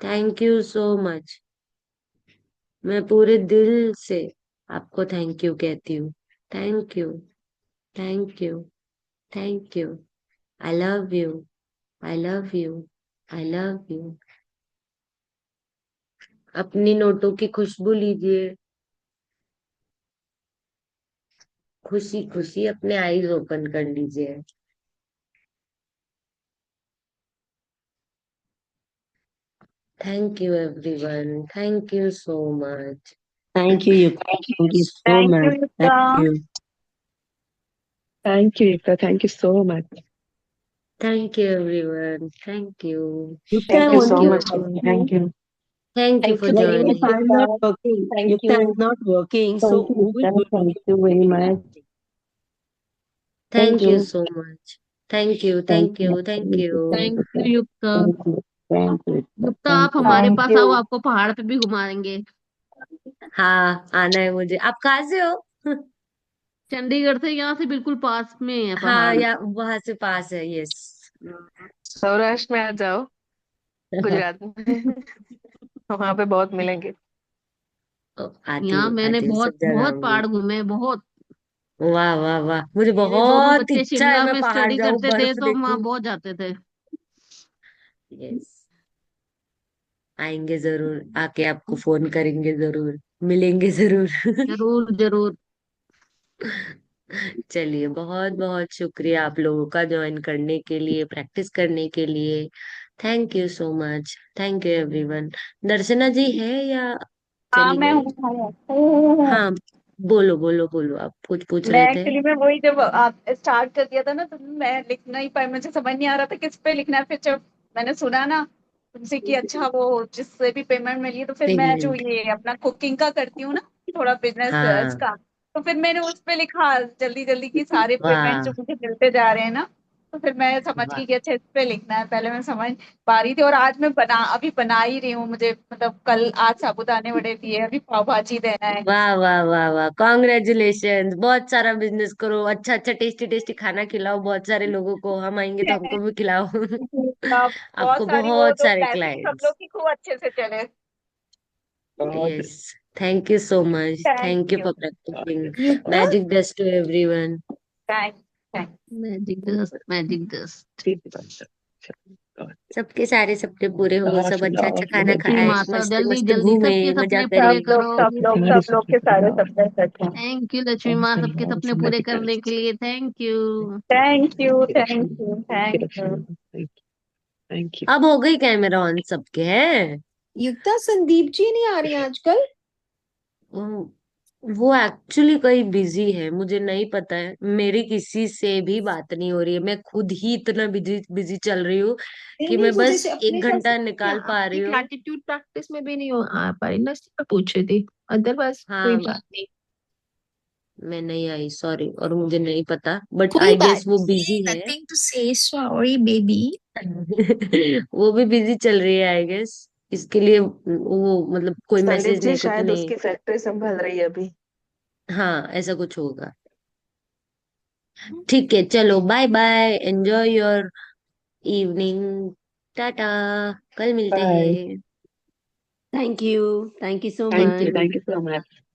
Thank you so much. मैं पूरे दिल से आपको थैंक यू कहती हूँ। Thank you. Thank you. Thank you. I love you. I love you. I love you. अपनी नोटों की खुशबू लीजिए। खुशी खुशी अपने आईज ओपन कर लीजिए। Thank you everyone, thank you so much. Thank you, Yukta. Thank you so Thank you, much. Thank Yukta. you. Thank you, Yukta. Thank you so much. Thank you everyone, thank you. Yukta, I Thank you want thank so to you much. ask everyone, you, Thank you. Thank you Thank for you like very if much, joining. I'm not Yukta. working, Thank Yukta is you. not working, Thank so you, who will Yukta. do Thank the you very much. investing? Thank thank you you. So much. Thank you, Thank thank you. You, thank Thank you. you. Thank thank you. You Yukta. Thank you. Thank you. Yukta Thank आप you. हमारे Thank पास आओ, you. आपको पहाड़ पे भी घुमाएंगे। हाँ आना है मुझे। आप कहाँ से हो? चंडीगढ़ से, यहाँ से बिल्कुल पास में है हाँ पहाड़। या वहां से पास है, यस। सौराष्ट्र में आ जाओ, गुजरात में। वहां पे बहुत मिलेंगे। यहाँ मैंने आती हूँ, बहुत सब जगह बहुत आऊंगी। पहाड़ घूमे, बहुत। वाह वाह वाह, मुझे मेरे दोनों बहुत बच्चे इच्छा है शिमला मैं में पहाड़ स्टडी जाऊं, करते थे बर्फ तो हम वहाँ देखूं। बहुत जाते थे। यस, आएंगे जरूर, आके आपको फोन करेंगे जरूर, मिलेंगे जरूर। जरूर जरूर। चलिए, बहुत बहुत शुक्रिया आप लोगों का ज्वाइन करने के लिए, प्रैक्टिस करने के लिए। Thank you so much. Thank you everyone. Darshana ji है या हाँ चली मैं गई? हूँ। हाँ, बोलो बोलो बोलो, आप कुछ पूछ मैं रहे थे। एक्चुअली में वही जब आप स्टार्ट कर दिया था ना तो मैं लिख नहीं पाई, मुझे समझ नहीं आ रहा था किस पे लिखना है। फिर जब मैंने सुना ना तुमसे कि अच्छा वो जिससे भी पेमेंट मिली, तो फिर मैं जो पेमेंट, ये अपना कुकिंग का करती हूँ ना, थोड़ा बिजनेस हाँ। इसका, तो फिर मैंने उस पे लिखा जल्दी जल्दी की सारे पेमेंट जो वाह मुझे मिलते जा रहे हैं ना, तो फिर मैं समझ वाह गई कि अच्छा इस पे लिखना है। पहले मैं समझ पा रही थी, और आज मैं अभी बना ही रही हूँ। मुझे मतलब कल आज साबूदाने वड़े दिए, अभी पाव भाजी देना है। वाह वाह वाह वाह, कॉन्ग्रेचुलेशन। बहुत सारा बिजनेस करो, अच्छा अच्छा टेस्टी टेस्टी खाना खिलाओ बहुत सारे लोगों को, हम आएंगे तो हमको भी खिलाओ। बहुत आपको सारी वो बहुत तो सारे ब्लेसिंग सब क्लाइंट्स। लोग की खूब अच्छे से चले। Yes, thank you so much, thank thank you you. For practicing. Yukta, magic dust to everyone. Thank thank magic dust, magic dust. सबके सारे सपने पूरे हो, सब अच्छा अच्छा खाना लक्ष्मी खाए, माता मस्त जल्दी मस्त जल्दी घूमे, सबके मजा सपने करे। पूरे करो। सब लोग के सारे सपने सच हैं। थैंक यू लक्ष्मी माँ, सबके सपने पूरे करने के लिए thank you. Thank you thank you thank you. Thank you. अब हो गई कैमरा ऑन सबके हैं? युक्ता संदीप जी नहीं आ रही हैं आजकल। ओ, वो एक्चुअली कहीं बिजी है, मुझे नहीं पता है, मेरी किसी से भी बात नहीं हो रही है, मैं खुद ही इतना बिजी बिजी चल रही हूँ नहीं कि नहीं, मैं वो बस जैसे अपने एक हिसाब से घंटा क्या निकाल पा आपकी रही हूँ। ग्रैटिट्यूड प्रैक्टिस में भी नहीं हो आ पा रही ना, इसलिए मैं पूछ रही थी। अदरवाइज कोई हाँ, बात नहीं। मैं नहीं आई, सॉरी, और मुझे नहीं पता, बट कोई आई बात गेस वो नहीं, बिजी है। नथिंग टू से, सॉरी बेबी। वो भी बिजी चल रही है आई गेस, इसके लिए वो मतलब कोई संदीप मैसेज जी नहीं किया कि शायद नहीं। उसकी फैक्ट्री संभाल रही है अभी। हाँ, ऐसा कुछ होगा। ठीक है, चलो, bye bye, enjoy your evening, tata, कल मिलते बाय। हैं। Thank you so thank you. Much. Thank you so much.